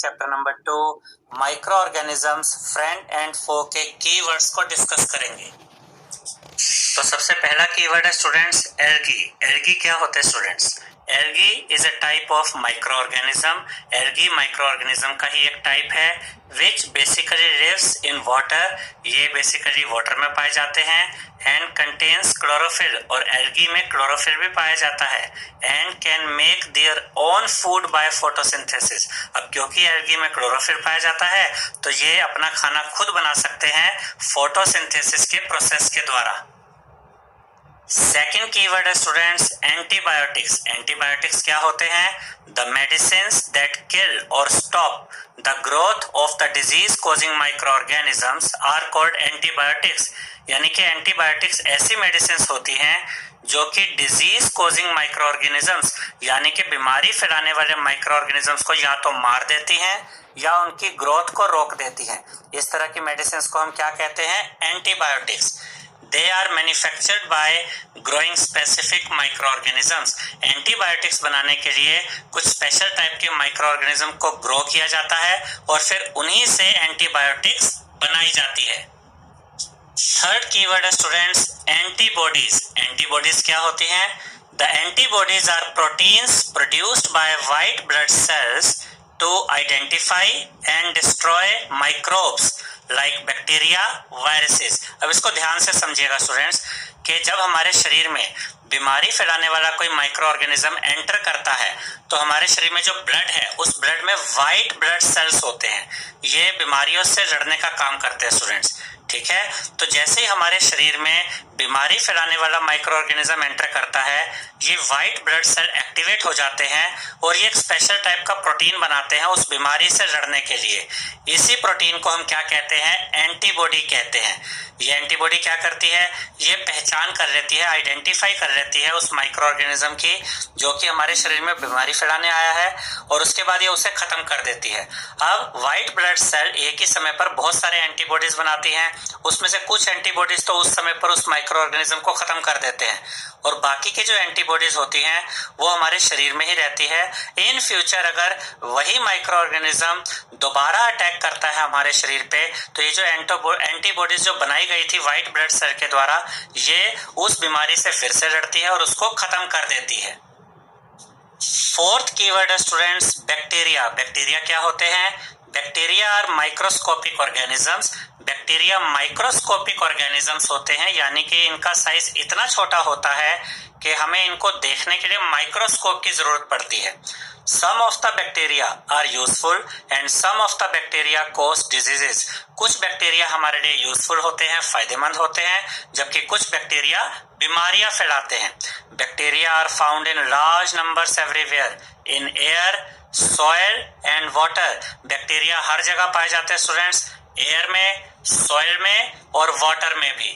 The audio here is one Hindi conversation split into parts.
Chapter number 2 micro organisms friend and foe के कीवर्ड्स को डिस्कस करेंगे। तो सबसे पहला कीवर्ड है स्टूडेंट्स एल्गी। एल्गी क्या होता है students? Algae is a type of micro organism. Algae micro organism का ही एक टाइप है which basically lives in water. ये बेसिकली वाटर में पाए जाते हैं एंड कंटेन्स क्लोरोफिल, और एल्गी में क्लोरोफिल भी पाया जाता है and can make their own food by photosynthesis. अब क्योंकि एल्गी में क्लोरोफिल पाया जाता है तो ये अपना खाना खुद बना सकते हैं फोटोसिंथेसिस के प्रोसेस के द्वारा। सेकेंड कीवर्ड है स्टूडेंट्स एंटीबायोटिक्स। एंटीबायोटिक्स क्या होते हैं? द मेडिसिन्स दैट किल और stop the growth of the disease causing micro organisms are called antibiotics. यानी कि एंटीबायोटिक्स ऐसी मेडिसिन्स होती हैं जो कि डिजीज कॉजिंग माइक्रो ऑर्गेनिजम्स यानी कि बीमारी फैलाने वाले माइक्रो ऑर्गेनिजम्स को या तो मार देती हैं या उनकी ग्रोथ को रोक देती हैं। इस तरह की मेडिसिन्स को हम क्या कहते हैं? Antibiotics. They are manufactured by growing specific microorganisms. Antibiotics बनाने के लिए कुछ स्पेशल टाइप के माइक्रो ऑर्गेनिज्म को ग्रो किया जाता है और फिर उन्हीं से एंटीबायोटिक्स बनाई जाती है। थर्ड कीवर्ड है स्टूडेंट्स एंटीबॉडीज। एंटीबॉडीज क्या होती हैं? The antibodies are proteins produced by white blood cells to identify and destroy microbes like bacteria, viruses। अब इसको ध्यान से समझिएगा स्टूडेंट्स कि जब हमारे शरीर में बीमारी फैलाने वाला कोई माइक्रो ऑर्गेनिज्म एंटर करता है तो हमारे शरीर में जो ब्लड है उस ब्लड में व्हाइट ब्लड सेल्स होते हैं। ये बीमारियों से लड़ने का काम करते हैं स्टूडेंट्स, ठीक है। तो जैसे ही हमारे शरीर में बीमारी फैलाने वाला माइक्रो ऑर्गेनिज्म एंटर करता है ये व्हाइट ब्लड सेल एक्टिवेट हो जाते हैं और ये एक स्पेशल टाइप का प्रोटीन बनाते हैं उस बीमारी से लड़ने के लिए। इसी प्रोटीन को हम क्या कहते हैं? एंटीबॉडी कहते हैं। ये एंटीबॉडी क्या करती है? ये पहचान कर लेती है, आइडेंटिफाई कर लेती है उस माइक्रो ऑर्गेनिज्म की जो कि हमारे शरीर में बीमारी फैलाने आया है और उसके बाद ये उसे खत्म कर देती है। अब व्हाइट ब्लड सेल एक ही समय पर बहुत सारे एंटीबॉडीज बनाती हैं, उसमें से कुछ एंटीबॉडीज तो उस समय पर उस माइक्रो ऑर्गेनिज्म को खत्म कर देते हैं और बाकी की जो एंटीबॉडीज होती हैं वो हमारे शरीर में ही रहती है। इन फ्यूचर अगर वही माइक्रो ऑर्गेनिज्म दोबारा अटैक करता है हमारे शरीर पे तो ये जो एंटीबॉडीज जो बनाई गई थी व्हाइट ब्लड सेल के द्वारा ये उस बीमारी से फिर से लड़ती है और उसको खत्म कर देती है। फोर्थ कीवर्ड है स्टूडेंट्स बैक्टीरिया। बैक्टीरिया क्या होते हैं? Bacteria are microscopic organisms. Bacteria microscopic organisms होते हैं यानी कि इनका साइज इतना छोटा होता है कि हमें इनको देखने के लिए माइक्रोस्कोप की जरूरत पड़ती है। Some of the bacteria are useful and some of the bacteria cause diseases। कुछ बैक्टीरिया हमारे लिए यूजफुल होते हैं, फायदेमंद होते हैं, जबकि कुछ बैक्टीरिया बीमारियां फैलाते हैं। Bacteria are found in large numbers everywhere in air, soil and water. Bacteria हर जगह पाए जाते हैं स्टूडेंट्स, एयर में, सॉयल में और वाटर में भी।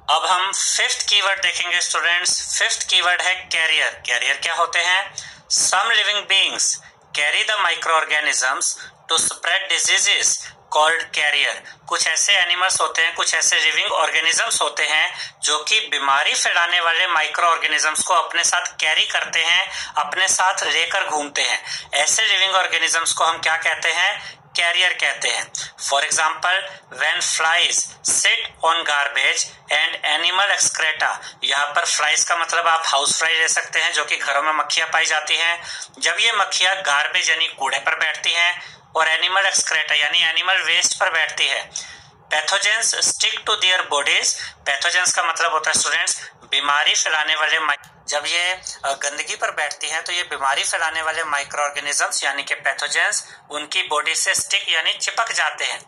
अब हम फिफ्थ कीवर्ड देखेंगे स्टूडेंट्स। फिफ्थ कीवर्ड है कैरियर। कैरियर क्या होते हैं? Some living beings carry the microorganisms to spread diseases called carrier। कुछ ऐसे एनिमल्स होते हैं, कुछ ऐसे लिविंग ऑर्गेनिजम्स होते हैं जो कि बीमारी फैलाने वाले माइक्रो ऑर्गेनिजम्स को अपने साथ कैरी करते हैं, अपने साथ लेकर घूमते हैं। ऐसे लिविंग ऑर्गेनिजम्स को हम क्या कहते हैं? कैरियर कहते हैं। For example when flies sit on garbage and animal excreta. यहाँ पर फ्लाइज का मतलब आप हाउस फ्लाई ले सकते हैं जो कि घरों में मक्खियां पाई जाती हैं। जब ये मक्खियां गार्बेज यानी कूड़े पर बैठती हैं और एनिमल एक्सक्रेटा यानी एनिमल वेस्ट पर बैठती है, pathogens stick to their bodies. Pathogens का मतलब होता है स्टूडेंट्स बीमारी फैलाने वाले। जब ये गंदगी पर बैठती हैं तो ये बीमारी फैलाने वाले माइक्रो ऑर्गेनिजम्स यानी कि पैथोजेंस उनकी बॉडी से स्टिक यानी चिपक जाते हैं।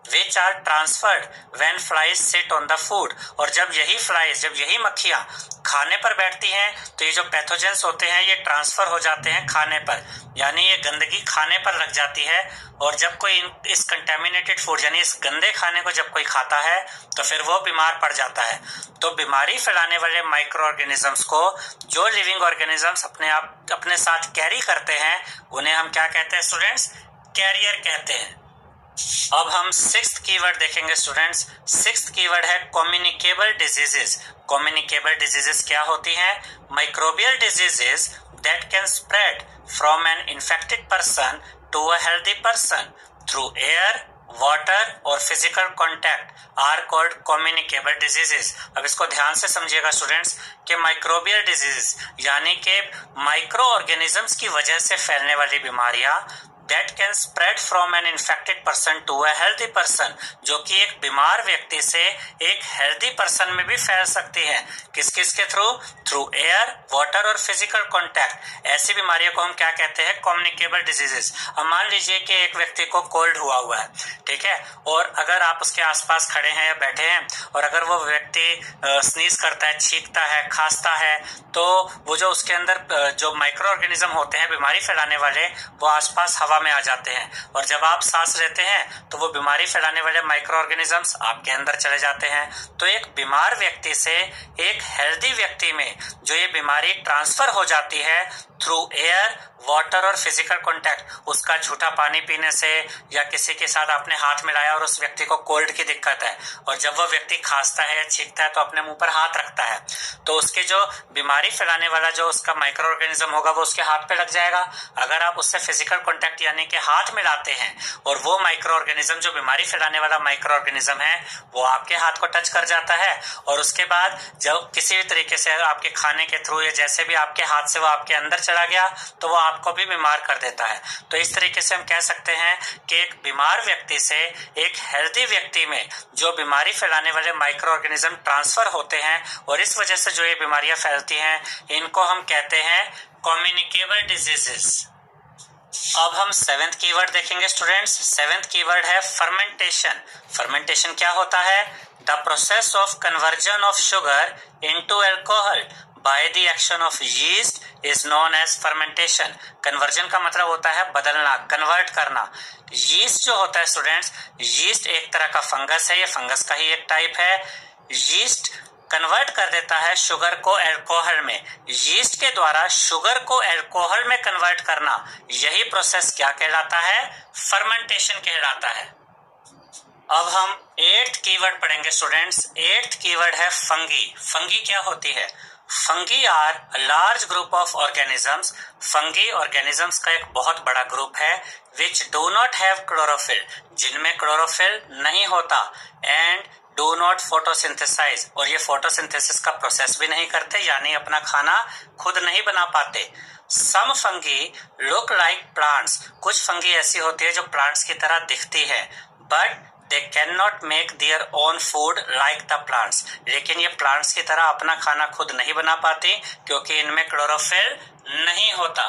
which are transferred when flies sit on the food। और जब यही मक्खियां खाने पर बैठती हैं तो ये जो पैथोजेंस होते हैं ये ट्रांसफर हो जाते हैं खाने पर, यानी ये गंदगी खाने पर लग जाती है और जब कोई इस कंटेमिनेटेड फूड यानी इस गंदे खाने को जब कोई खाता है तो फिर वो बीमार पड़ जाता है। तो बीमारी फैलाने वाले माइक्रो ऑर्गेनिजम्स को जो लिविंग ऑर्गेनिजम्स अपने साथ कैरी करते हैं उन्हें हम क्या कहते हैं स्टूडेंट्स? कैरियर कहते हैं। अब हम सिक्स्थ कीवर्ड देखेंगे स्टूडेंट्स। सिक्स्थ कीवर्ड है कम्युनिकेबल डिजीजेस। कम्युनिकेबल डिजीजेस क्या होती हैं? Microbial diseases that can spread from an infected person to a healthy person through air, water और physical contact are called communicable diseases। अब इसको ध्यान से समझिएगा स्टूडेंट्स कि माइक्रोबियल डिजीज यानी कि माइक्रो ऑर्गेनिजम्स की वजह से फैलने वाली बीमारियां that can spread from an infected person to a healthy person, जो कि एक बीमार व्यक्ति से एक हेल्दी पर्सन में भी फैल सकती है। किस किस के थ्रू एयर, वाटर और फिजिकल कांटेक्ट। ऐसी बीमारियों को हम क्या कहते हैं? Communicable diseases. अब मान लीजिए कि एक व्यक्ति को कोल्ड हुआ है, ठीक है, और अगर आप उसके आसपास खड़े हैं या बैठे हैं और अगर वो व्यक्ति स्नीज करता है, छींकता है, खांसता है, तो वो जो उसके अंदर जो माइक्रो ऑर्गेनिज्म होते हैं बीमारी फैलाने वाले, वो आसपास हवा में आ जाते हैं और जब आप सांस लेते हैं तो वो बीमारी फैलाने वाले माइक्रो ऑर्गेनिजम्स आपके अंदर चले जाते हैं। तो एक बीमार व्यक्ति से एक हेल्दी व्यक्ति में जो ये बीमारी ट्रांसफर हो जाती है थ्रू एयर, वाटर और फिजिकल कांटेक्ट, उसका झूठा पानी पीने से या किसी के साथ आपने हाथ मिलाया और उस व्यक्ति को कोल्ड की दिक्कत है और जब वो व्यक्ति खांसता है या छींकता है तो अपने मुंह पर हाथ रखता है, तो उसके जो बीमारी फैलाने वाला जो उसका माइक्रो ऑर्गेनिज्म होगा वो उसके हाथ पे लग जाएगा। अगर आप उससे फिजिकल कांटेक्ट यानी कि हाथ मिलाते हैं और वो माइक्रो ऑर्गेनिज्म जो बीमारी फैलाने वाला माइक्रो ऑर्गेनिज्म है वो आपके हाथ को टच कर जाता है और उसके बाद जब किसी भी तरीके से आपके खाने के थ्रू या जैसे भी आपके हाथ से वो आपके अंदर चला गया तो वो आपको भी बीमार कर देता है। तो इस तरीके से हम कह सकते हैं कि एक बीमार व्यक्ति से एक हेल्दी व्यक्ति में जो बीमारी फैलाने वाले माइक्रो ऑर्गेनिज्म ट्रांसफर होते हैं और इस वजह से जो ये बीमारियां फैलती हैं इनको हम कहते हैं कम्युनिकेबल डिजीजेस। अब हम सेवेंथ कीवर्ड देखेंगे स्टूडेंट्स। सेवेंथ कीवर्ड है फर्मेंटेशन। फर्मेंटेशन क्या होता है? The process of conversion of sugar into alcohol by the action of yeast is known as fermentation. Conversion का मतलब होता है बदलना, कन्वर्ट करना। यीस्ट जो होता है स्टूडेंट्स, यीस्ट एक तरह का फंगस है, ये फंगस का ही एक टाइप है। यीस्ट कन्वर्ट कर देता है शुगर को अल्कोहल में। यीस्ट के द्वारा शुगर को अल्कोहल में कन्वर्ट करना, यही प्रोसेस क्या कहलाता है? फर्मेंटेशन कहलाता है। अब हम 8th कीवर्ड पढ़ेंगे स्टूडेंट्स। 8th कीवर्ड है फंगी। फंगी क्या होती है? Fungi are a large group of organisms. Fungi organisms का एक बहुत बड़ा ग्रुप है which do not have chlorophyll, जिनमें क्लोरोफिल नहीं होता, एंड डू नॉट फोटोसिंथेसाइज, और ये फोटोसिंथेसिस का प्रोसेस भी नहीं करते यानी अपना खाना खुद नहीं बना पाते। सम फंगी लुक लाइक प्लांट्स, कुछ फंगी ऐसी होती है जो प्लांट्स की तरह दिखती है, but they can not make their own food like the plants, लेकिन ये प्लांट्स की तरह अपना खाना खुद नहीं बना पाती क्योंकि इनमें क्लोरोफिल नहीं होता।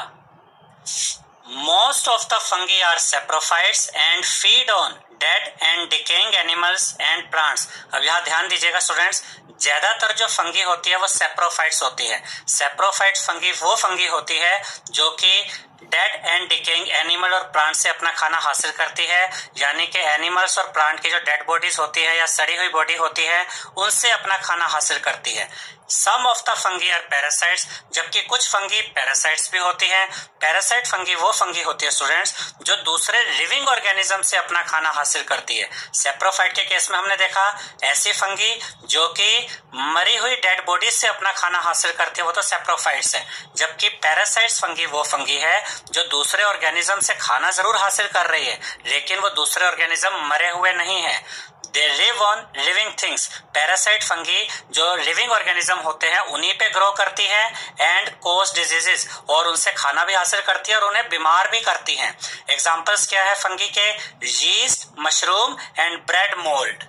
Most of the fungi are saprophytes and feed on dead and decaying animals and plants। अब यहाँ ध्यान दीजिएगा स्टूडेंट्स, ज्यादातर जो फंगी होती है वो सेप्रोफाइट्स होती है। सेप्रोफाइट फंगी वो फंगी होती है जो कि डेड एंड डिकेइंग एनिमल और प्लांट से अपना खाना हासिल करती है, यानी कि एनिमल्स और प्लांट की जो डेड बॉडीज होती है या सड़ी हुई बॉडी होती है उनसे अपना खाना हासिल करती है। Some of the fungi are parasites, जबकि कुछ फंगी पैरासाइट्स भी होती हैं। पैरासाइट फंगी वो फंगी होती है स्टूडेंट्स जो दूसरे लिविंग ऑर्गेनिज्म से अपना खाना हासिल करती है। सेप्रोफाइट के केस में हमने देखा ऐसी फंगी जो कि मरी हुई डेड बॉडीज से अपना खाना हासिल करती है, वो तो सेप्रोफाइट्स है, जबकि पैरासाइट्स फंगी वो फंगी है जो दूसरे ऑर्गेनिज्म से खाना जरूर हासिल कर रही है लेकिन वो दूसरे ऑर्गेनिज्म मरे हुए नहीं है। They live on living things। Parasite fungi जो लिविंग ऑर्गेनिज्म होते हैं उन्हीं पे ग्रो करती है एंड कॉज डिजीजेस, और उनसे खाना भी हासिल करती है और उन्हें बीमार भी करती हैं। एग्जांपल्स क्या है फंगी के? Yeast, mushroom and bread mould.